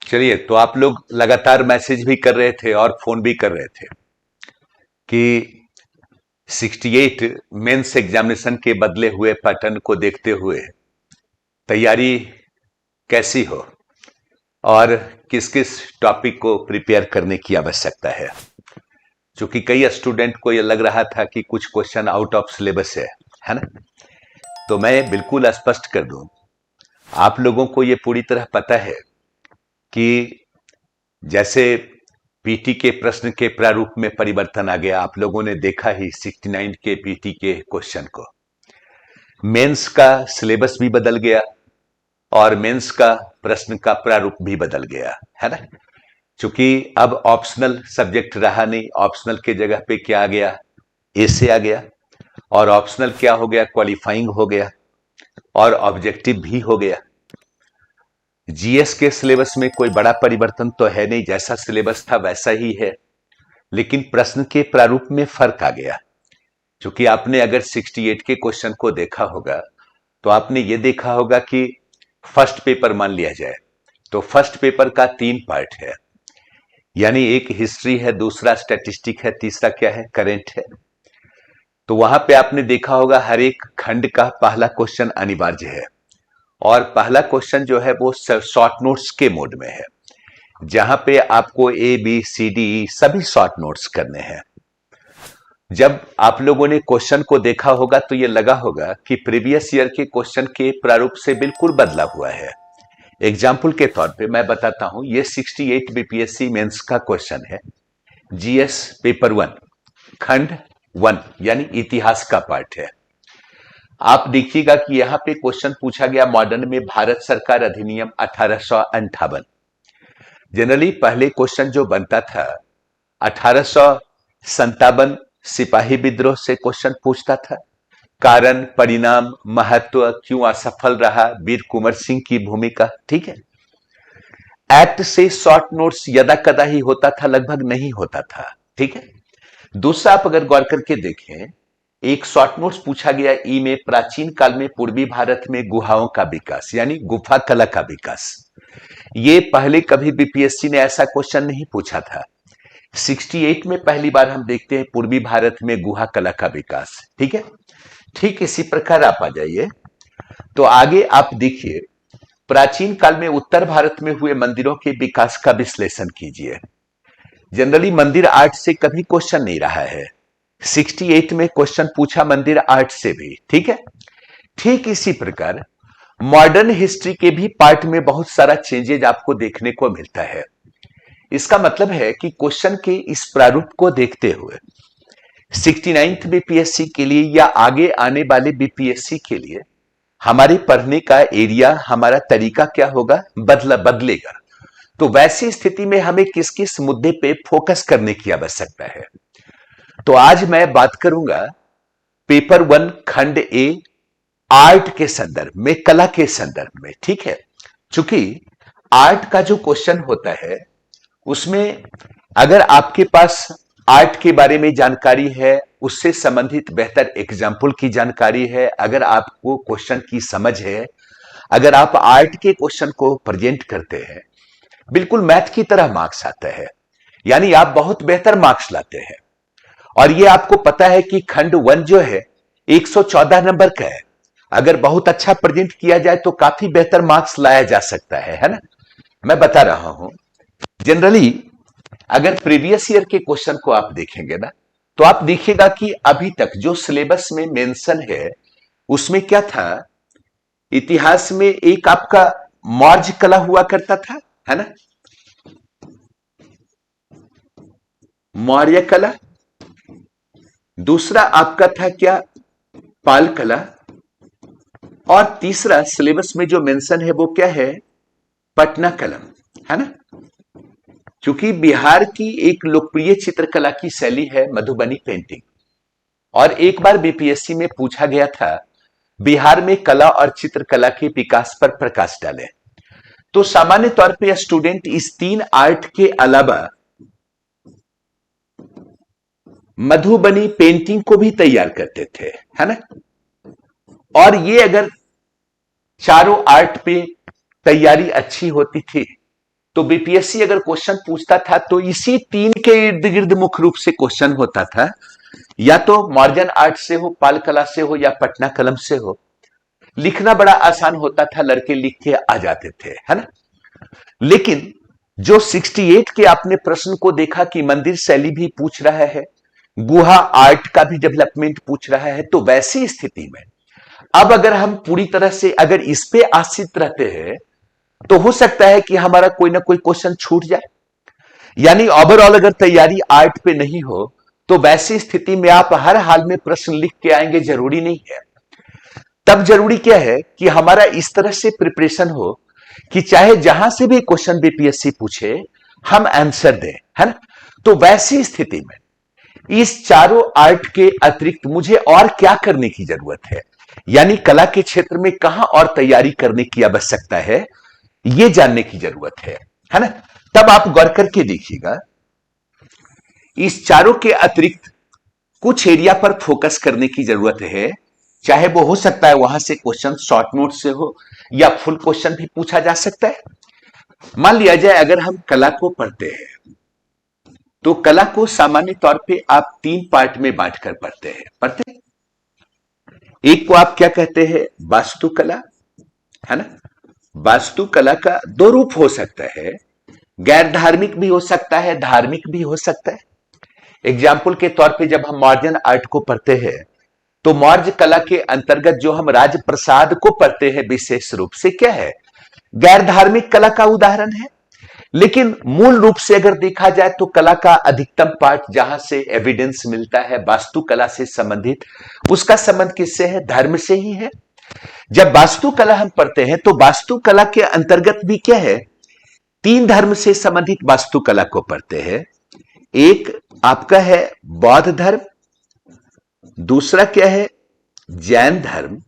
चलिए, तो आप लोग लगातार मैसेज भी कर रहे थे और फोन भी कर रहे थे कि 68 मेंस एग्जामिनेशन के बदले हुए पैटर्न को देखते हुए तैयारी कैसी हो और किस किस टॉपिक को प्रिपेयर करने की आवश्यकता है। क्योंकि कई स्टूडेंट को यह लग रहा था कि कुछ क्वेश्चन आउट ऑफ सिलेबस है ना। तो मैं बिल्कुल स्पष्ट कर दूं, आप लोगों को यह पूरी तरह पता है कि जैसे पीटी के प्रश्न के प्रारूप में परिवर्तन आ गया, आप लोगों ने देखा ही 69 के पीटी के क्वेश्चन को। मेंस का सिलेबस भी बदल गया और मेंस का प्रश्न का प्रारूप भी बदल गया, है ना। चूंकि अब ऑप्शनल सब्जेक्ट रहा नहीं, ऑप्शनल के जगह पे क्या आ गया, ए से आ गया। और ऑप्शनल क्या हो गया, क्वालिफाइंग हो गया और ऑब्जेक्टिव भी हो गया। जीएस के सिलेबस में कोई बड़ा परिवर्तन तो है नहीं, जैसा सिलेबस था वैसा ही है, लेकिन प्रश्न के प्रारूप में फर्क आ गया। क्योंकि आपने अगर 68 के क्वेश्चन को देखा होगा तो आपने ये देखा होगा कि फर्स्ट पेपर मान लिया जाए तो फर्स्ट पेपर का 3 पार्ट है, यानी एक हिस्ट्री है, दूसरा स्टैटिस्टिक है, तीसरा क्या है, करेंट है। तो वहां पे आपने देखा होगा हर एक खंड का पहला क्वेश्चन अनिवार्य है और पहला क्वेश्चन जो है वो शॉर्ट नोट्स के मोड में है, जहां पे आपको ए बी सी डी सभी शॉर्ट नोट्स करने हैं। जब आप लोगों ने क्वेश्चन को देखा होगा तो ये लगा होगा कि प्रीवियस ईयर के क्वेश्चन के प्रारूप से बिल्कुल बदला हुआ है। एग्जाम्पल के तौर पे मैं बताता हूं, ये 68 बीपीएससी मेंस का क्वेश्चन है, जीएस पेपर 1 खंड 1 यानी इतिहास का पार्ट है। आप देखिएगा कि यहां पे क्वेश्चन पूछा गया मॉडर्न में भारत सरकार अधिनियम 1858। जनरली पहले क्वेश्चन जो बनता था 1857 सिपाही विद्रोह से क्वेश्चन पूछता था, कारण, परिणाम, महत्व, क्यों असफल रहा, वीर कुंवर सिंह की भूमिका, ठीक है। एक्ट से शॉर्ट नोट्स यदा कदा ही होता था, लगभग नहीं होता था, ठीक है। दूसरा, आप अगर गौर करके देखें, एक शॉर्ट नोट्स पूछा गया ई में, प्राचीन काल में पूर्वी भारत में गुहाओं का विकास यानी गुफा कला का विकास। ये पहले कभी बीपीएससी ने ऐसा क्वेश्चन नहीं पूछा था। 68 में पहली बार हम देखते हैं पूर्वी भारत में गुहा कला का विकास, ठीक है। ठीक इसी प्रकार आप आ जाइए तो आगे आप देखिए, प्राचीन काल में उत्तर भारत में हुए मंदिरों के विकास का विश्लेषण कीजिए। जनरली मंदिर आर्ट से कभी क्वेश्चन नहीं रहा है, 68 में क्वेश्चन पूछा मंदिर आर्ट से भी, ठीक है। ठीक इसी प्रकार मॉडर्न हिस्ट्री के भी पार्ट में बहुत सारा चेंजेज आपको देखने को मिलता है। इसका मतलब है कि क्वेश्चन के इस प्रारूप को देखते हुए 69th बीपीएससी के लिए या आगे आने वाले बीपीएससी के लिए हमारे पढ़ने का एरिया, हमारा तरीका क्या होगा, बदलेगा। तो वैसी स्थिति में हमें किस किस मुद्दे पे फोकस करने की आवश्यकता है। तो आज मैं बात करूंगा पेपर 1 खंड ए आर्ट के संदर्भ में, कला के संदर्भ में, ठीक है। चूंकि आर्ट का जो क्वेश्चन होता है उसमें अगर आपके पास आर्ट के बारे में जानकारी है, उससे संबंधित बेहतर एग्जाम्पल की जानकारी है, अगर आपको क्वेश्चन की समझ है, अगर आप आर्ट के क्वेश्चन को प्रेजेंट करते हैं, बिल्कुल मैथ की तरह मार्क्स आता है, यानी आप बहुत बेहतर मार्क्स लाते हैं। और ये आपको पता है कि खंड 1 जो है 114 नंबर का है, अगर बहुत अच्छा प्रेजेंट किया जाए तो काफी बेहतर मार्क्स लाया जा सकता है ना। मैं बता रहा हूं, जनरली अगर प्रीवियस ईयर के क्वेश्चन को आप देखेंगे ना तो आप देखिएगा कि अभी तक जो सिलेबस में मेंशन है उसमें क्या था, इतिहास में एक आपका मौर्य कला हुआ करता था, है ना, मौर्य कला। दूसरा आपका था क्या, पाल कला। और तीसरा सिलेबस में जो मेंशन है वो क्या है, पटना कलम, है ना। क्योंकि बिहार की एक लोकप्रिय चित्रकला की शैली है मधुबनी पेंटिंग, और एक बार बीपीएससी में पूछा गया था बिहार में कला और चित्रकला के विकास पर प्रकाश डालें। तो सामान्य तौर पे स्टूडेंट इस 3 आर्ट के अलावा मधुबनी पेंटिंग को भी तैयार करते थे, है ना। और ये अगर चारों आर्ट पे तैयारी अच्छी होती थी तो बीपीएससी अगर क्वेश्चन पूछता था तो इसी तीन के इर्द गिर्द मुख्य रूप से क्वेश्चन होता था, या तो मॉर्गन आर्ट से हो, पाल कला से हो, या पटना कलम से हो। लिखना बड़ा आसान होता था, लड़के लिख के आ जाते थे, है ना। लेकिन जो 68 के आपने प्रश्न को देखा कि मंदिर शैली भी पूछ रहा है, गुहा आर्ट का भी डेवलपमेंट पूछ रहा है, तो वैसी स्थिति में अब अगर हम पूरी तरह से अगर इस पे आश्रित रहते हैं तो हो सकता है कि हमारा कोई ना कोई क्वेश्चन छूट जाए। यानी ओवरऑल अगर तैयारी आर्ट पे नहीं हो तो वैसी स्थिति में आप हर हाल में प्रश्न लिख के आएंगे जरूरी नहीं है। तब जरूरी क्या है कि हमारा इस तरह से प्रिपरेशन हो कि चाहे जहां से भी क्वेश्चन बीपीएससी पूछे हम आंसर दें, है ना। तो वैसी स्थिति में इस चारों आर्ट के अतिरिक्त मुझे और क्या करने की जरूरत है, यानी कला के क्षेत्र में कहां और तैयारी करने की आवश्यकता है, यह जानने की जरूरत है ना। तब आप गौर करके देखिएगा, इस चारों के अतिरिक्त कुछ एरिया पर फोकस करने की जरूरत है। चाहे वो हो सकता है वहां से क्वेश्चन शॉर्ट नोट से हो या फुल क्वेश्चन भी पूछा जा सकता है। मान लिया जाए अगर हम कला को पढ़ते हैं तो कला को सामान्य तौर पे आप तीन पार्ट में बांटकर पढ़ते हैं। एक को आप क्या कहते हैं, वास्तुकला, है ना। वास्तुकला का दो रूप हो सकता है, गैर धार्मिक भी हो सकता है, धार्मिक भी हो सकता है। एग्जाम्पल के तौर पे जब हम मॉडर्न आर्ट को पढ़ते हैं तो मौर्य कला के अंतर्गत जो हम राजप्रसाद को पढ़ते हैं विशेष रूप से क्या है, गैर धार्मिक कला का उदाहरण है। लेकिन मूल रूप से अगर देखा जाए तो कला का अधिकतम पार्ट जहां से एविडेंस मिलता है वास्तुकला से संबंधित, उसका संबंध किससे है, धर्म से ही है। जब वास्तुकला हम पढ़ते हैं तो वास्तुकला के अंतर्गत भी क्या है, तीन धर्म से संबंधित वास्तुकला को पढ़ते हैं। एक आपका है बौद्ध धर्म, दूसरा क्या है जैन धर्म,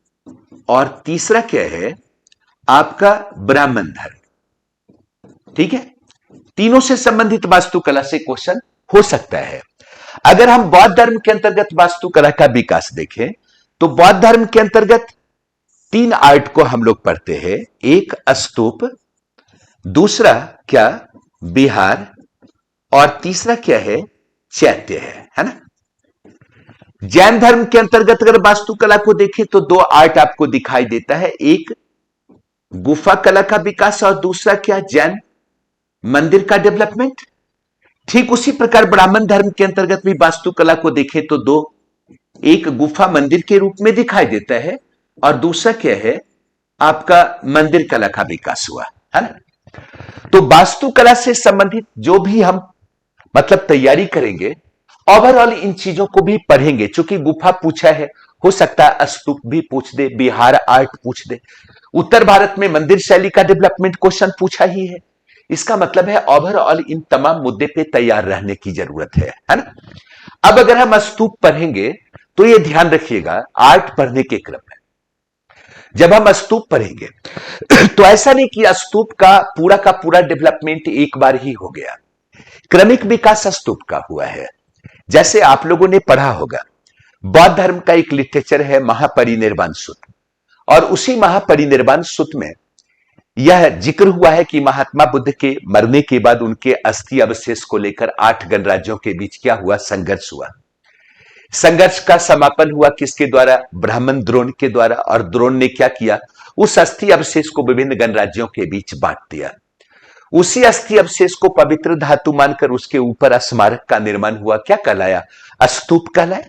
और तीसरा क्या है आपका ब्राह्मण धर्म। ठीक है, तीनों से संबंधित वास्तुकला से क्वेश्चन हो सकता है। अगर हम बौद्ध धर्म के अंतर्गत वास्तुकला का विकास देखें तो बौद्ध धर्म के अंतर्गत तीन आर्ट को हम लोग पढ़ते हैं, एक स्तूप, दूसरा क्या विहार, और तीसरा क्या है चैत्य है ना। जैन धर्म के अंतर्गत अगर वास्तुकला को देखें तो दो आर्ट आपको दिखाई देता है, एक गुफा कला का विकास और दूसरा क्या जैन मंदिर का डेवलपमेंट। ठीक उसी प्रकार ब्राह्मण धर्म के अंतर्गत भी वास्तुकला को देखें तो दो, एक गुफा मंदिर के रूप में दिखाई देता है और दूसरा क्या है आपका मंदिर कला का विकास हुआ, है ना। तो वास्तुकला से संबंधित जो भी हम मतलब तैयारी करेंगे, ओवरऑल इन चीजों को भी पढ़ेंगे। चूंकि गुफा पूछा है, हो सकता है स्तूप भी पूछ दे, बिहार आर्ट पूछ दे, उत्तर भारत में मंदिर शैली का डेवलपमेंट क्वेश्चन पूछा ही है। इसका मतलब है ओवरऑल इन तमाम मुद्दे पे तैयार रहने की जरूरत है ना। अब अगर हम स्तूप पढ़ेंगे तो ये ध्यान रखिएगा, आर्ट पढ़ने के क्रम में जब हम स्तूप पढ़ेंगे तो ऐसा नहीं कि स्तूप का पूरा डेवलपमेंट एक बार ही हो गया, क्रमिक विकास स्तूप का हुआ है। जैसे आप लोगों ने पढ़ा होगा, बौद्ध धर्म का एक लिटरेचर है महापरिनिर्वाण सूत्र, और उसी महापरिनिर्वाण सूत्र में यह जिक्र हुआ है कि महात्मा बुद्ध के मरने के बाद उनके अस्थि अवशेष को लेकर 8 गणराज्यों के बीच क्या हुआ, संघर्ष हुआ। संघर्ष का समापन हुआ किसके द्वारा, ब्राह्मण द्रोण के द्वारा, और द्रोण ने क्या किया, उस अस्थि अवशेष को विभिन्न गणराज्यों के बीच बांट दिया। उसी अस्थि अवशेष को पवित्र धातु मानकर उसके ऊपर स्मारक का निर्माण हुआ, क्या कहलाया, स्तूप कहलाया।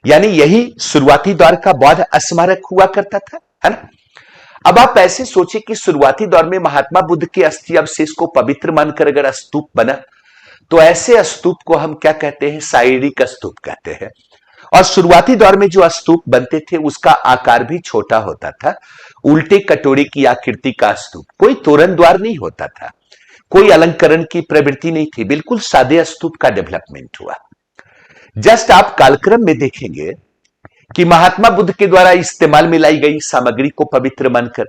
यानी यही शुरुआती दौर का बौद्ध स्मारक हुआ करता था, है ना। अब आप ऐसे सोचिए कि शुरुआती दौर में महात्मा बुद्ध के अस्थि अवशेष को पवित्र मानकर अगर स्तूप बना तो ऐसे स्तूप को हम क्या कहते हैं, शारीरिक स्तूप कहते हैं। और शुरुआती दौर में जो स्तूप बनते थे उसका आकार भी छोटा होता था, उल्टे कटोरे की आकृति का स्तूप, कोई तोरण द्वार नहीं होता था, कोई अलंकरण की प्रवृत्ति नहीं थी, बिल्कुल सादे स्तूप का डेवलपमेंट हुआ। जस्ट आप कालक्रम में देखेंगे कि महात्मा बुद्ध के द्वारा इस्तेमाल में लाई गई सामग्री को पवित्र मानकर,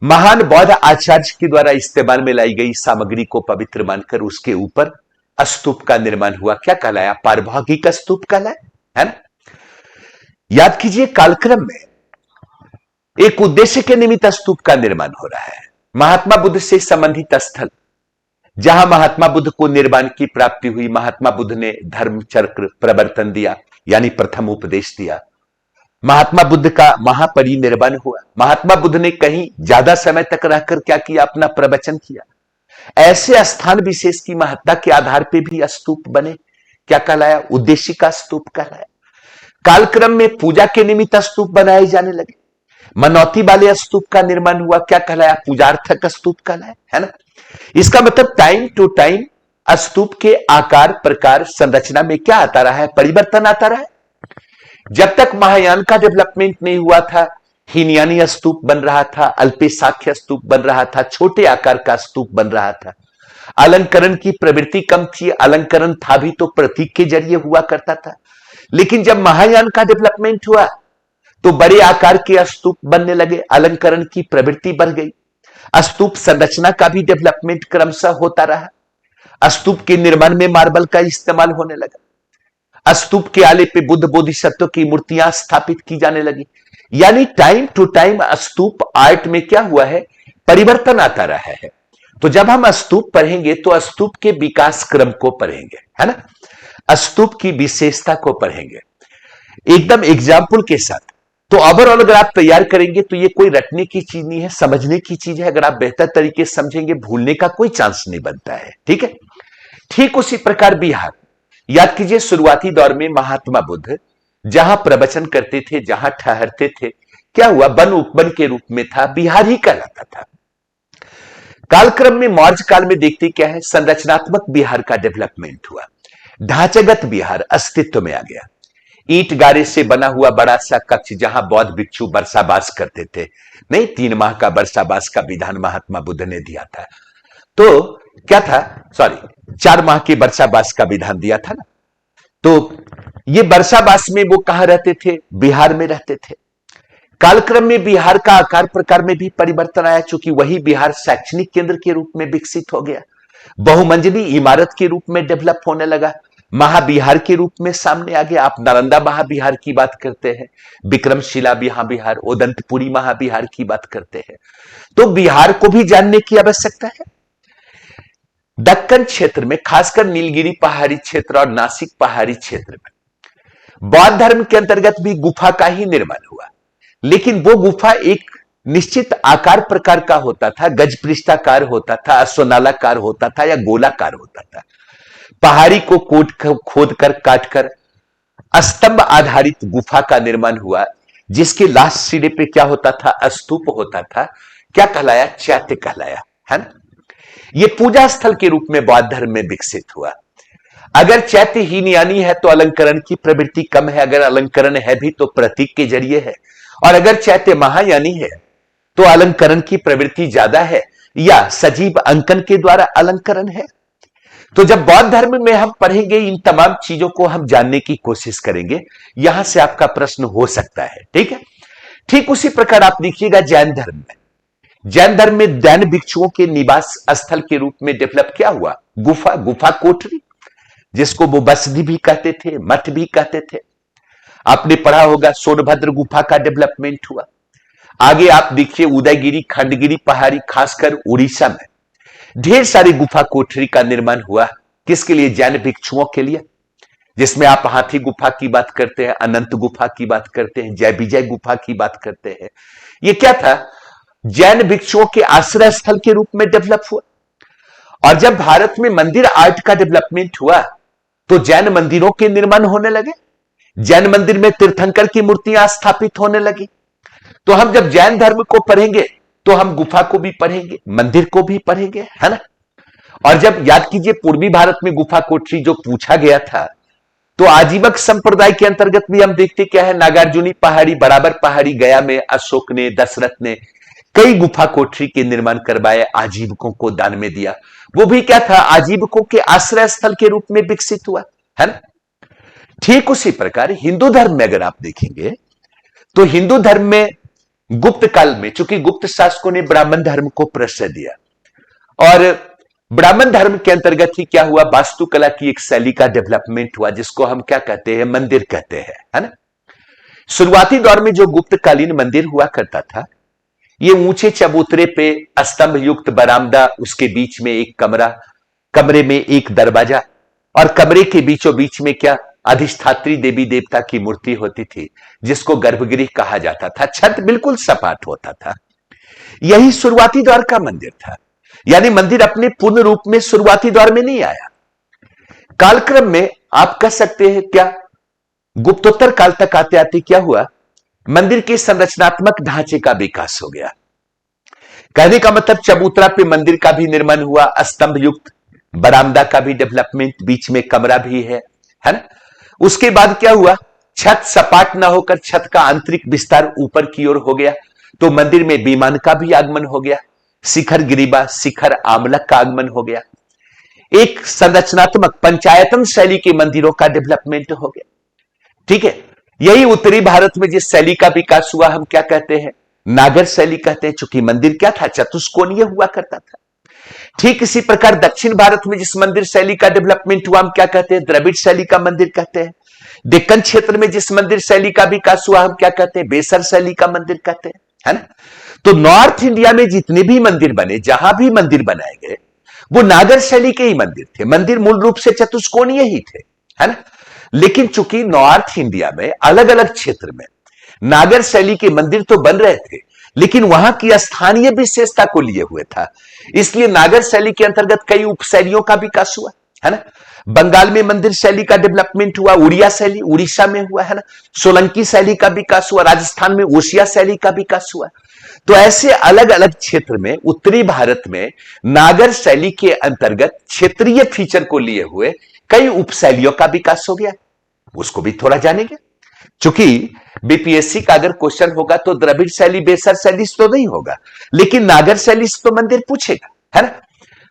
महान बौद्ध आचार्य के द्वारा इस्तेमाल में लाई गई सामग्री को पवित्र मानकर उसके ऊपर स्तूप का निर्माण हुआ, क्या कहलाया, पारभागिक स्तूप कहलाया, है ना। याद कीजिए, कालक्रम में एक उद्देश्य के निमित्त स्तूप का निर्माण हो रहा है, महात्मा बुद्ध से संबंधित स्थल जहां महात्मा बुद्ध को निर्वाण की प्राप्ति हुई, महात्मा बुद्ध ने धर्म चक्र प्रवर्तन दिया, यानी प्रथम उपदेश दिया। महात्मा बुद्ध का महापरिनिर्वाण हुआ। महात्मा बुद्ध ने कहीं ज्यादा समय तक रहकर क्या किया? अपना प्रवचन किया। ऐसे स्थान विशेष की महत्ता के आधार पर भी स्तूप बने, क्या कहलाया? उद्देशिका स्तूप कहलाया। कालक्रम में पूजा के निमित्त स्तूप बनाए जाने लगे। मनौती वाले स्तूप का निर्माण हुआ, क्या कहलाया? पूजार्थक स्तूप कहलाया, है ना। इसका मतलब टाइम टू टाइम स्तूप के आकार, प्रकार, संरचना में क्या आता रहा है? परिवर्तन आता रहा है। जब तक महायान का डेवलपमेंट नहीं हुआ था, हीनयानी स्तूप बन रहा था, अल्पशाख्य स्तूप बन रहा था, छोटे आकार का स्तूप बन रहा था। अलंकरण की प्रवृत्ति कम थी, अलंकरण था भी तो प्रतीक के जरिए हुआ करता था। लेकिन जब महायान का डेवलपमेंट हुआ तो बड़े आकार के स्तूप बनने लगे, अलंकरण की प्रवृत्ति बढ़ गई, स्तूप संरचना का भी डेवलपमेंट क्रमशः होता रहा। स्तूप के निर्माण में मार्बल का इस्तेमाल होने लगा। स्तूप के आले पे बुद्ध बोधिसत्व की मूर्तियां स्थापित की जाने लगी। यानी time to time stupa art में क्या हुआ है? परिवर्तन आता रहा है। तो जब हम स्तूप पढ़ेंगे तो स्तूप के विकास क्रम को पढ़ेंगे, है ना, स्तूप की विशेषता को पढ़ेंगे एकदम एग्जाम्पल के साथ। तो ओवरऑल अगर आप तैयार करेंगे तो ये कोई रटने की चीज नहीं है, समझने की चीज है। अगर आप बेहतर तरीके से समझेंगे, भूलने का कोई चांस नहीं बनता है, ठीक है। ठीक उसी प्रकार बिहार, याद कीजिए शुरुआती दौर में महात्मा बुद्ध जहां प्रवचन करते थे, जहां ठहरते थे, क्या हुआ? वन उपवन के रूप में था, बिहार ही कहलाता था। कालक्रम में मौर्य काल में देखते क्या है? संरचनात्मक बिहार का डेवलपमेंट हुआ, ढांचागत बिहार अस्तित्व में आ गया। ईंट गारे से बना हुआ बड़ा सा कक्ष जहां बौद्ध भिक्षु वर्षावास करते थे। नहीं, 3 माह का वर्षावास का विधान महात्मा बुद्ध ने दिया था। तो क्या था? सॉरी, 4 माह के वर्षावास का विधान दिया था ना। तो ये वर्षावास में वो कहां रहते थे? बिहार में रहते थे। कालक्रम में बिहार का आकार प्रकार में भी परिवर्तन आया, चूंकि वही बिहार शैक्षणिक केंद्र के रूप में विकसित हो गया, बहुमंजिली इमारत के रूप में डेवलप होने लगा, महाबिहार के रूप में सामने आ गया। आप नालंदा महाबिहार की बात करते हैं, विक्रमशिला महाबिहार, ओदंतपुरी महाबिहार की बात करते हैं। तो बिहार को भी जानने की आवश्यकता है। दक्कन क्षेत्र में, खासकर नीलगिरी पहाड़ी क्षेत्र और नासिक पहाड़ी क्षेत्र में बौद्ध धर्म के अंतर्गत भी गुफा का ही निर्माण हुआ, लेकिन वो गुफा एक निश्चित आकार प्रकार का होता था, गज पृष्ठाकार होता था, अश्वनालाकार होता था या गोलाकार होता था। पहाड़ी को खोद कर काट कर स्तंभ आधारित गुफा का निर्माण हुआ, जिसके लास्ट सिरे पे क्या होता था? स्तूप होता था। क्या कहलाया? चैत्य कहलाया, है ना। ये पूजा स्थल के रूप में बौद्ध धर्म में विकसित हुआ। अगर चैत्य हीनयानी है तो अलंकरण की प्रवृत्ति कम है, अगर अलंकरण है भी तो प्रतीक के जरिए है, और अगर चैत्य महायानी है तो अलंकरण की प्रवृत्ति ज्यादा है या सजीव अंकन के द्वारा अलंकरण है। तो जब बौद्ध धर्म में हम पढ़ेंगे, इन तमाम चीजों को हम जानने की कोशिश करेंगे। यहां से आपका प्रश्न हो सकता है, ठीक है। ठीक उसी प्रकार आप देखिएगा जैन धर्म में। जैन धर्म में जैन भिक्षुओं के निवास स्थल के रूप में डेवलप क्या हुआ? गुफा, गुफा कोठरी, जिसको वो बसदी भी कहते थे, मठ भी कहते थे। आपने पढ़ा होगा सोनभद्र गुफा का डेवलपमेंट हुआ। आगे आप देखिए उदयगिरी, खंडगिरी पहाड़ी, खासकर उड़ीसा में ढेर सारी गुफा कोठरी का निर्माण हुआ। किसके लिए? जैन भिक्षुओं के लिए, जिसमें आप हाथी गुफा की बात करते हैं, अनंत गुफा की बात करते हैं, जय विजय गुफा की बात करते हैं। ये क्या था? जैन भिक्षुओं के आश्रय स्थल के रूप में डेवलप हुआ। और जब भारत में मंदिर आर्ट का डेवलपमेंट हुआ तो जैन मंदिरों के निर्माण होने लगे, जैन मंदिर में तीर्थंकर की मूर्तियां स्थापित होने लगी। तो हम जब जैन धर्म को पढ़ेंगे तो हम गुफा को भी पढ़ेंगे, मंदिर को भी पढ़ेंगे, है ना। और जब याद कीजिए पूर्वी भारत में गुफा कोठरी जो पूछा गया था, तो आजीवक संप्रदाय के अंतर्गत भी हम देखते क्या है, नागार्जुनी पहाड़ी, बराबर पहाड़ी, गया में अशोक ने, दशरथ ने कई गुफा कोठरी के निर्माण करवाए, आजीवकों को दान में दिया। वो भी क्या था? आजीवकों के आश्रय स्थल के रूप में विकसित हुआ, है ना। ठीक उसी प्रकार हिंदू धर्म में अगर आप देखेंगे तो हिंदू धर्म में गुप्त काल में, चूंकि गुप्त शासकों ने ब्राह्मण धर्म को प्रश्रय दिया, और ब्राह्मण धर्म के अंतर्गत ही क्या हुआ? वास्तुकला की एक शैली का डेवलपमेंट हुआ, जिसको हम क्या कहते हैं? मंदिर कहते हैं, है ना। शुरुआती दौर में जो गुप्तकालीन मंदिर हुआ करता था, ये ऊंचे चबूतरे पे स्तंभ युक्त बरामदा, उसके बीच में एक कमरा, कमरे में एक दरवाजा और कमरे के बीचों बीच में क्या अधिष्ठात्री देवी देवता की मूर्ति होती थी, जिसको गर्भगृह कहा जाता था। छत बिल्कुल सपाट होता था। यही शुरुआती दौर का मंदिर था। यानी मंदिर अपने पूर्ण रूप में शुरुआती दौर में नहीं आया। कालक्रम में आप कह सकते हैं क्या गुप्तोत्तर काल तक आते आते क्या हुआ, मंदिर के संरचनात्मक ढांचे का विकास हो गया। कहने का मतलब चबूतरा पे मंदिर का भी निर्माण हुआ, स्तंभ युक्त बरामदा का भी डेवलपमेंट, बीच में कमरा भी है ना। उसके बाद क्या हुआ, छत सपाट ना होकर छत का आंतरिक विस्तार ऊपर की ओर हो गया, तो मंदिर में विमान का भी आगमन हो गया, शिखर गिरिबा शिखर आमलक का आगमन हो गया। एक संरचनात्मक पंचायतन शैली के मंदिरों का डेवलपमेंट हो गया। ठीक है, यही उत्तरी भारत में जिस शैली का विकास हुआ हम क्या कहते हैं, नागर शैली कहते हैं, चूंकि मंदिर क्या था, चतुष्कोणीय हुआ करता था। ठीक इसी प्रकार दक्षिण भारत में जिस मंदिर शैली का डेवलपमेंट हुआ हम क्या कहते हैं, द्रविड़ शैली का मंदिर कहते हैं। डेक्कन क्षेत्र में जिस मंदिर शैली का विकास हुआ हम क्या कहते हैं, बेसर शैली का मंदिर कहते हैं, है ना। तो नॉर्थ इंडिया में जितने भी मंदिर बने, जहां भी मंदिर बनाए गए, वो नागर शैली के ही मंदिर थे। मंदिर मूल रूप से चतुष्कोणीय ही थे, है ना। लेकिन चूंकि नॉर्थ इंडिया में अलग अलग क्षेत्र में नागर शैली के मंदिर तो बन रहे थे, लेकिन वहां की स्थानीय विशेषता को लिए हुए था, इसलिए नागर शैली के अंतर्गत कई उपशैलियों का विकास हुआ, है ना। बंगाल में मंदिर शैली का डेवलपमेंट हुआ, उड़िया शैली उड़ीसा में हुआ, है ना। सोलंकी शैली का विकास हुआ, राजस्थान में ओसिया शैली का विकास हुआ। तो ऐसे अलग अलग क्षेत्र में उत्तरी भारत में नागर शैली के अंतर्गत क्षेत्रीय फीचर को लिए हुए कई उपशैलियों का विकास हो गया। उसको भी थोड़ा जानेंगे। चूंकि बीपीएससी का अगर क्वेश्चन होगा तो द्रविड़ शैली बेसर शैली तो नहीं होगा, लेकिन नागर शैली तो मंदिर पूछेगा, है ना।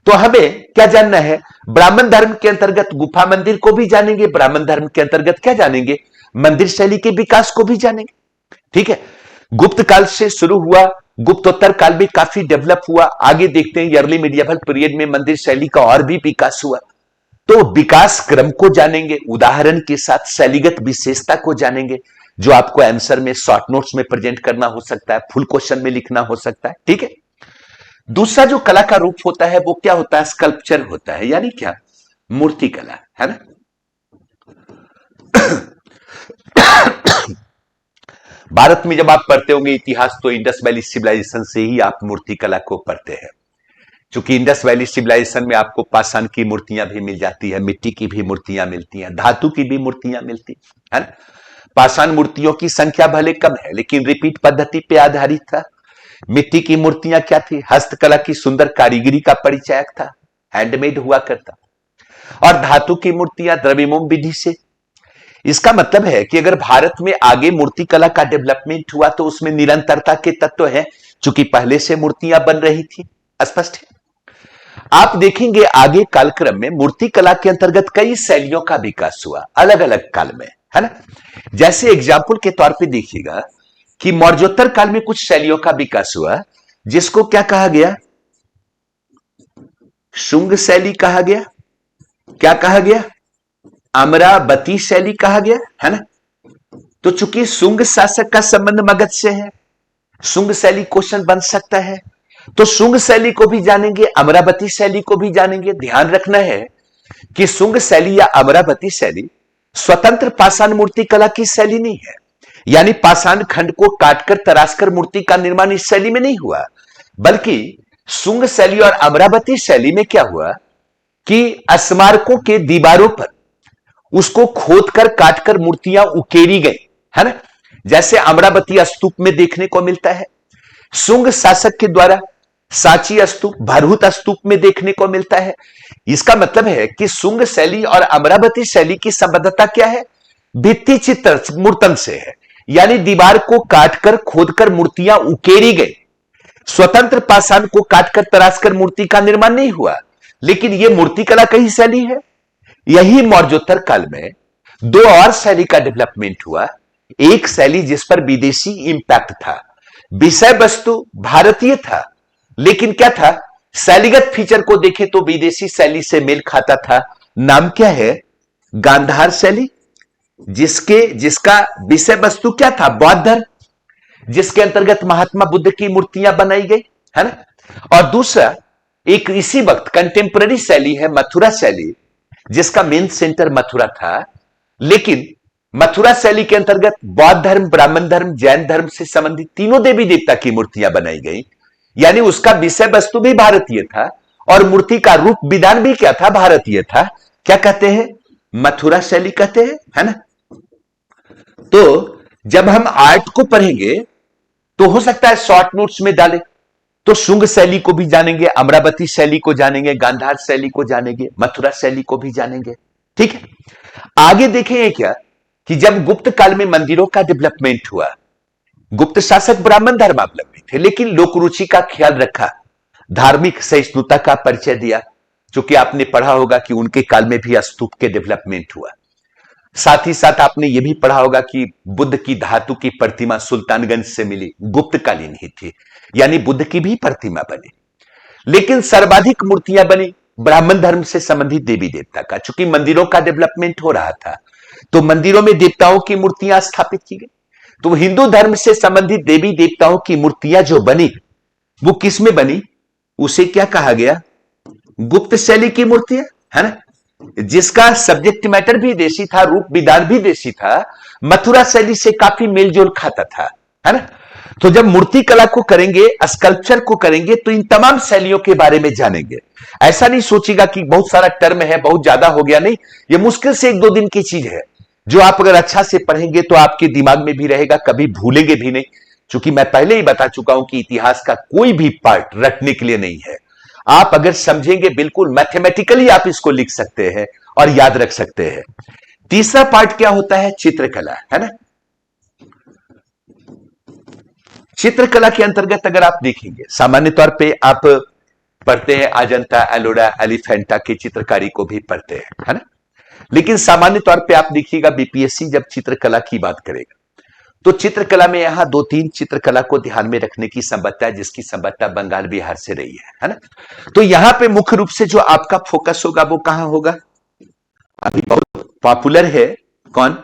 तो हमें क्या जानना है, ब्राह्मण धर्म के अंतर्गत गुफा मंदिर को भी जानेंगे, ब्राह्मण धर्म के अंतर्गत क्या जानेंगे, मंदिर शैली के विकास को भी जानेंगे। ठीक है, गुप्त काल से शुरू हुआ, गुप्तोत्तर काल में काफी डेवलप हुआ। आगे देखते हैं अर्ली मिडिएवल पीरियड में मंदिर शैली का और भी विकास हुआ। तो विकास क्रम को जानेंगे, उदाहरण के साथ शैलीगत विशेषता को जानेंगे, जो आपको आंसर में शॉर्ट नोट्स में प्रेजेंट करना हो सकता है, फुल क्वेश्चन में लिखना हो सकता है। ठीक है, दूसरा जो कला का रूप होता है वो क्या होता है, स्कल्पचर होता है, यानी क्या, मूर्ति कला, है ना। भारत में जब आप पढ़ते होंगे इतिहास तो इंडस वैली सिविलाइजेशन से ही आप मूर्ति कला को पढ़ते हैं। क्योंकि इंडस वैली सिविलाइजेशन में आपको पाषाण की मूर्तियां भी मिल जाती है, मिट्टी की भी मूर्तियां मिलती हैं, धातु की भी मूर्तियां मिलती है ना। पाषाण मूर्तियों की संख्या भले कम है, लेकिन रिपीट पद्धति पे आधारित था। मिट्टी की मूर्तियां क्या थी, हस्तकला की सुंदर कारीगरी का परिचायक था, हैंडमेड हुआ करता। और धातु की मूर्तियां द्रव्यमोम विधि से। इसका मतलब है कि अगर भारत में आगे मूर्ति कला का डेवलपमेंट हुआ तो उसमें निरंतरता के तत्व है, चूंकि पहले से मूर्तियां बन रही थी। स्पष्ट है। आप देखेंगे आगे कालक्रम में मूर्ति कला के अंतर्गत कई शैलियों का विकास हुआ अलग अलग काल में, है ना। जैसे एग्जाम्पल के तौर पे देखिएगा कि मौर्योत्तर काल में कुछ शैलियों का विकास हुआ, जिसको क्या कहा गया, शुंग शैली कहा गया। क्या कहा गया, अमरावती शैली कहा गया, है ना। तो चूंकि शुंग शासक का संबंध मगध से है, शुंग शैली क्वेश्चन बन सकता है, तो शुंग शैली को भी जानेंगे, अमरावती शैली को भी जानेंगे। ध्यान रखना है कि शुंग शैली या अमरावती शैली स्वतंत्र पाषाण मूर्ति कला की शैली नहीं है। यानी पाषाण खंड को काटकर तराशकर मूर्ति का निर्माण इस शैली में नहीं हुआ, बल्कि शुंग शैली और अमरावती शैली में क्या हुआ कि स्मारकों के दीवारों पर उसको खोदकर काटकर मूर्तियां उकेरी गई, है ना। जैसे अमरावती स्तूप में देखने को मिलता है, शुंग शासक के द्वारा सांची स्तूप, भरहुत स्तूप में देखने को मिलता है। इसका मतलब है कि शुंग शैली और अमरावती शैली की संबद्धता क्या है, भित्ति चित्र मूर्तन से है। यानी दीवार को काटकर खोदकर मूर्तियां उकेरी गई। स्वतंत्र पाषाण को काटकर तराशकर मूर्ति का निर्माण नहीं हुआ, लेकिन यह मूर्ति कला का ही शैली है। यही मौर्योत्तर काल में दो और शैली का डेवलपमेंट हुआ। एक शैली जिस पर विदेशी इंपैक्ट था, विषय वस्तु भारतीय था, लेकिन क्या था, शैलीगत फीचर को देखे तो विदेशी शैली से मेल खाता था। नाम क्या है, गांधार शैली, जिसका विषय वस्तु क्या था, बौद्ध धर्म, जिसके अंतर्गत महात्मा बुद्ध की मूर्तियां बनाई गई, है ना। और दूसरा एक इसी वक्त कंटेम्पररी शैली है मथुरा शैली, जिसका मेन सेंटर मथुरा था, लेकिन मथुरा शैली के अंतर्गत बौद्ध धर्म, ब्राह्मण धर्म, जैन धर्म से संबंधित तीनों देवी देवता की मूर्तियां बनाई गई। यानी उसका विषय वस्तु भी भारतीय था और मूर्ति का रूप विधान भी क्या था, भारतीय था। क्या कहते हैं, मथुरा शैली कहते हैं, है ना। तो जब हम आर्ट को पढ़ेंगे तो हो सकता है शॉर्ट नोट्स में डालें, तो शुंग शैली को भी जानेंगे, अमरावती शैली को जानेंगे, गांधार शैली को जानेंगे, मथुरा शैली को भी जानेंगे। ठीक है, आगे देखेंगे क्या कि जब गुप्त काल में मंदिरों का डेवलपमेंट हुआ, गुप्त शासक ब्राह्मण धर्मावलंबी थे, लेकिन लोक रुचि का ख्याल रखा, धार्मिक सहिष्णुता का परिचय दिया। चूंकि आपने पढ़ा होगा कि उनके काल में भी स्तूप के डेवलपमेंट हुआ। साथ ही साथ आपने यह भी पढ़ा होगा कि बुद्ध की धातु की प्रतिमा सुल्तानगंज से मिली, गुप्तकालीन ही थी, यानी बुद्ध की भी प्रतिमा बनी। लेकिन सर्वाधिक मूर्तियां बनी ब्राह्मण धर्म से संबंधित देवी देवता का। चूंकि मंदिरों का डेवलपमेंट हो रहा था तो मंदिरों में देवताओं की मूर्तियां स्थापित की गई। तो हिंदू धर्म से संबंधित देवी देवताओं की मूर्तियां जो बनी वो किस में बनी, उसे क्या कहा गया, गुप्त शैली की मूर्तियां, है ना, जिसका सब्जेक्ट मैटर भी देशी था, रूप विधान भी देशी था, मथुरा शैली से काफी मेलजोल खाता था, है ना। तो जब मूर्ति कला को करेंगे, स्कल्पचर को करेंगे, तो इन तमाम शैलियों के बारे में जानेंगे। ऐसा नहीं सोचिएगा कि बहुत सारा टर्म है, बहुत ज्यादा हो गया, नहीं, ये मुश्किल से 1-2 दिन की चीज है, जो आप अगर अच्छा से पढ़ेंगे तो आपके दिमाग में भी रहेगा, कभी भूलेंगे भी नहीं। चूंकि मैं पहले ही बता चुका हूं कि इतिहास का कोई भी पार्ट रटने के लिए नहीं है। आप अगर समझेंगे, बिल्कुल मैथमेटिकली आप इसको लिख सकते हैं और याद रख सकते हैं। तीसरा पार्ट क्या होता है, चित्रकला, है ना। चित्रकला के अंतर्गत अगर आप देखेंगे, सामान्य तौर पे आप पढ़ते हैं अजंता, एलोरा, एलिफेंटा की चित्रकारी को भी पढ़ते हैं, है ना। लेकिन सामान्य तौर पे आप देखिएगा, बीपीएससी जब चित्रकला की बात करेगा तो चित्रकला में यहां 2-3 चित्रकला को ध्यान में रखने की संबद्धता है, जिसकी संबद्धता बंगाल बिहार से रही है ना। तो यहां पे मुख्य रूप से जो आपका फोकस होगा वो कहां होगा, अभी बहुत पॉपुलर है कौन,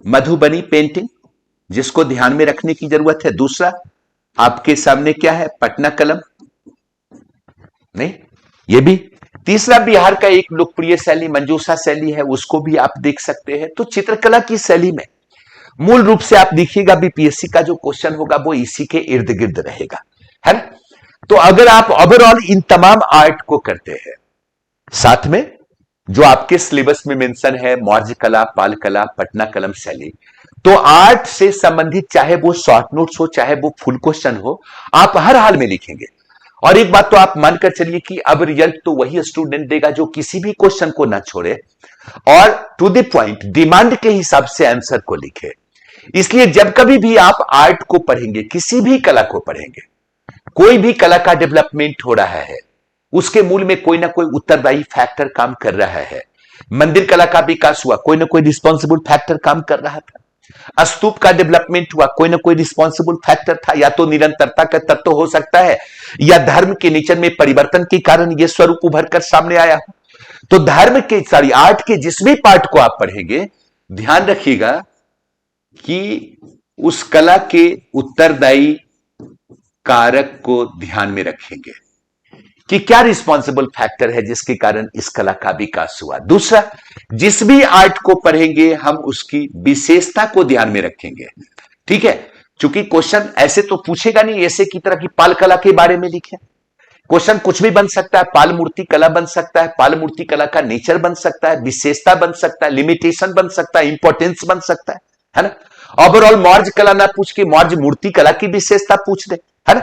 मधुबनी पेंटिंग, जिसको ध्यान में रखने की जरूरत है। दूसरा आपके सामने क्या है, पटना कलम, नहीं ये भी। तीसरा बिहार का एक लोकप्रिय शैली मंजूषा शैली है, उसको भी आप देख सकते हैं। तो चित्रकला की शैली में मूल रूप से आप देखिएगा, बीपीएससी का जो क्वेश्चन होगा वो इसी के इर्द गिर्द रहेगा, है ना। तो अगर आप ओवरऑल इन तमाम आर्ट को करते हैं, साथ में जो आपके सिलेबस में मेंशन है मौर्य कला, पाल कला, पटना कलम शैली, तो आर्ट से संबंधित चाहे वो शॉर्ट नोट्स हो, चाहे वो फुल क्वेश्चन हो, आप हर हाल में लिखेंगे। और एक बात तो आप मानकर चलिए कि अब रिजल्ट तो वही स्टूडेंट देगा जो किसी भी क्वेश्चन को ना छोड़े और टू द पॉइंट, डिमांड के हिसाब से आंसर को लिखे। इसलिए जब कभी भी आप आर्ट को पढ़ेंगे, किसी भी कला को पढ़ेंगे, कोई भी कला का डेवलपमेंट हो रहा है, उसके मूल में कोई ना कोई उत्तरदायी फैक्टर काम कर रहा है। मंदिर कला का विकास हुआ, कोई ना कोई रिस्पॉन्सिबल फैक्टर काम कर रहा था। स्तूप का डेवलपमेंट हुआ, कोई ना कोई रिस्पॉन्सिबल फैक्टर था। या तो निरंतरता का तत्व हो सकता है, या धर्म के नेचर में परिवर्तन के कारण यह स्वरूप उभर कर सामने आया हो। तो धर्म के आर्ट के जिस भी पार्ट को आप पढ़ेंगे, ध्यान रखिएगा कि उस कला के उत्तरदायी कारक को ध्यान में रखेंगे कि क्या रिस्पॉन्सिबल फैक्टर है जिसके कारण इस कला का विकास हुआ। दूसरा, जिस भी आर्ट को पढ़ेंगे हम उसकी विशेषता को ध्यान में रखेंगे, ठीक है। क्योंकि क्वेश्चन ऐसे तो पूछेगा नहीं, ऐसे की तरह की पाल कला के बारे में लिखे। क्वेश्चन कुछ भी बन सकता है, पाल मूर्ति कला बन सकता है, पाल मूर्ति कला का नेचर बन सकता है, विशेषता बन सकता है, लिमिटेशन बन सकता है, इंपॉर्टेंस बन सकता है ना। ओवरऑल मौर्य कला ना पूछ के मौर्य मूर्ति कला की विशेषता पूछ दे, है ना।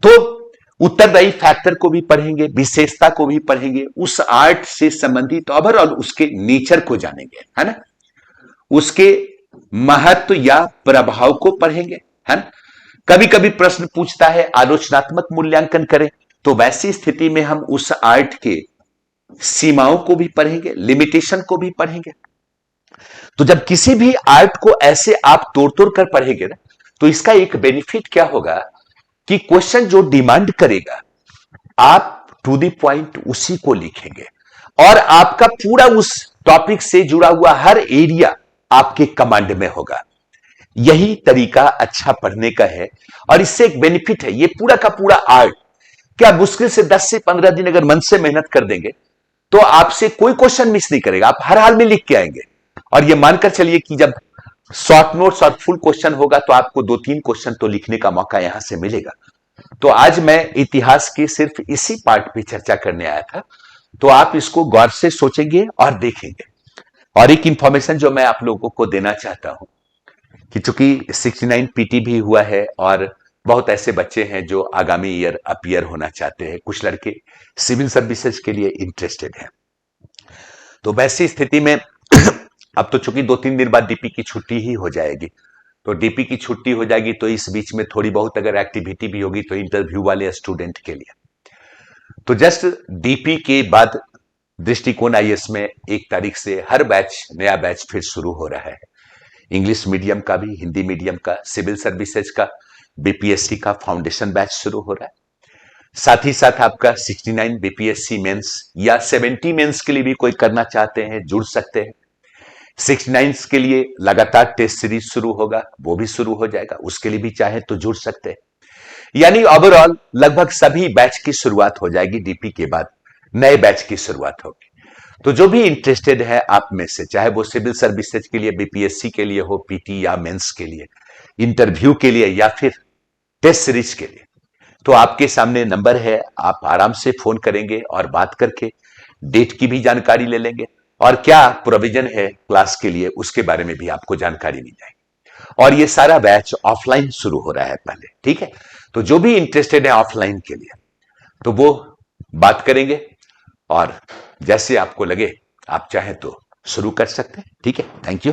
तो उत्तरदायी फैक्टर को भी पढ़ेंगे, विशेषता को भी पढ़ेंगे, उस आर्ट से संबंधित ओवरऑल उसके नेचर को जानेंगे, है ना, उसके महत्व या प्रभाव को पढ़ेंगे, है ना। कभी कभी प्रश्न पूछता है आलोचनात्मक मूल्यांकन करें, तो वैसी स्थिति में हम उस आर्ट के सीमाओं को भी पढ़ेंगे, लिमिटेशन को भी पढ़ेंगे। तो जब किसी भी आर्ट को ऐसे आप तोड़ तोड़ कर पढ़ेंगे ना, तो इसका एक बेनिफिट क्या होगा कि क्वेश्चन जो डिमांड करेगा आप टू द पॉइंट उसी को लिखेंगे और आपका पूरा उस टॉपिक से जुड़ा हुआ हर एरिया आपके कमांड में होगा। यही तरीका अच्छा पढ़ने का है और इससे एक बेनिफिट है, ये पूरा का पूरा आर्ट क्या मुश्किल से 10 से 15 दिन अगर मन से मेहनत कर देंगे तो आपसे कोई क्वेश्चन मिस नहीं करेगा, आप हर हाल में लिख के आएंगे। और ये मानकर चलिए कि जब शॉर्ट नोट्स और फुल क्वेश्चन होगा तो आपको 2-3 क्वेश्चन तो लिखने का मौका यहां से मिलेगा। तो आज मैं इतिहास की सिर्फ इसी पार्ट पे चर्चा करने आया था, तो आप इसको गौर से सोचेंगे और देखेंगे। और एक इंफॉर्मेशन जो मैं आप लोगों को देना चाहता हूं कि चूंकि 69 पीटी भी हुआ है और बहुत ऐसे बच्चे हैं जो आगामी ईयर अपीयर होना चाहते हैं, कुछ लड़के सिविल सर्विसेज के लिए इंटरेस्टेड हैं। तो वैसी स्थिति में अब तो चूंकि 2-3 दिन बाद डीपी की छुट्टी ही हो जाएगी, तो डीपी की छुट्टी हो जाएगी तो इस बीच में थोड़ी बहुत अगर एक्टिविटी भी होगी तो इंटरव्यू वाले स्टूडेंट के लिए। तो जस्ट डीपी के बाद दृष्टिकोण आईएएस में 1 तारीख से हर बैच, नया बैच फिर शुरू हो रहा है। इंग्लिश मीडियम का भी, हिंदी मीडियम का, सिविल सर्विसेज का, बीपीएससी का फाउंडेशन बैच शुरू हो रहा है। साथ ही साथ आपका 69 बीपीएससी मेंस या 70 मेंस के लिए भी कोई करना चाहते हैं, जुड़ सकते हैं। 69 के लिए लगातार टेस्ट सीरीज शुरू होगा, वो भी शुरू हो जाएगा, उसके लिए भी चाहे तो जुड़ सकते हैं। यानी ओवरऑल लगभग सभी बैच की शुरुआत हो जाएगी, डीपी के बाद नए बैच की शुरुआत होगी। तो जो भी इंटरेस्टेड है आप में से, चाहे वो सिविल सर्विसेज के लिए, बीपीएससी के लिए हो, पीटी या मेंस के लिए, इंटरव्यू के लिए या फिर टेस्ट सीरीज के लिए, तो आपके सामने नंबर है, आप आराम से फोन करेंगे और बात करके डेट की भी जानकारी ले लेंगे और क्या प्रोविजन है क्लास के लिए उसके बारे में भी आपको जानकारी मिल जाएगी। और ये सारा बैच ऑफलाइन शुरू हो रहा है पहले, ठीक है। तो जो भी इंटरेस्टेड है ऑफलाइन के लिए तो वो बात करेंगे और जैसे आपको लगे आप चाहे तो शुरू कर सकते हैं, ठीक है। Thank you.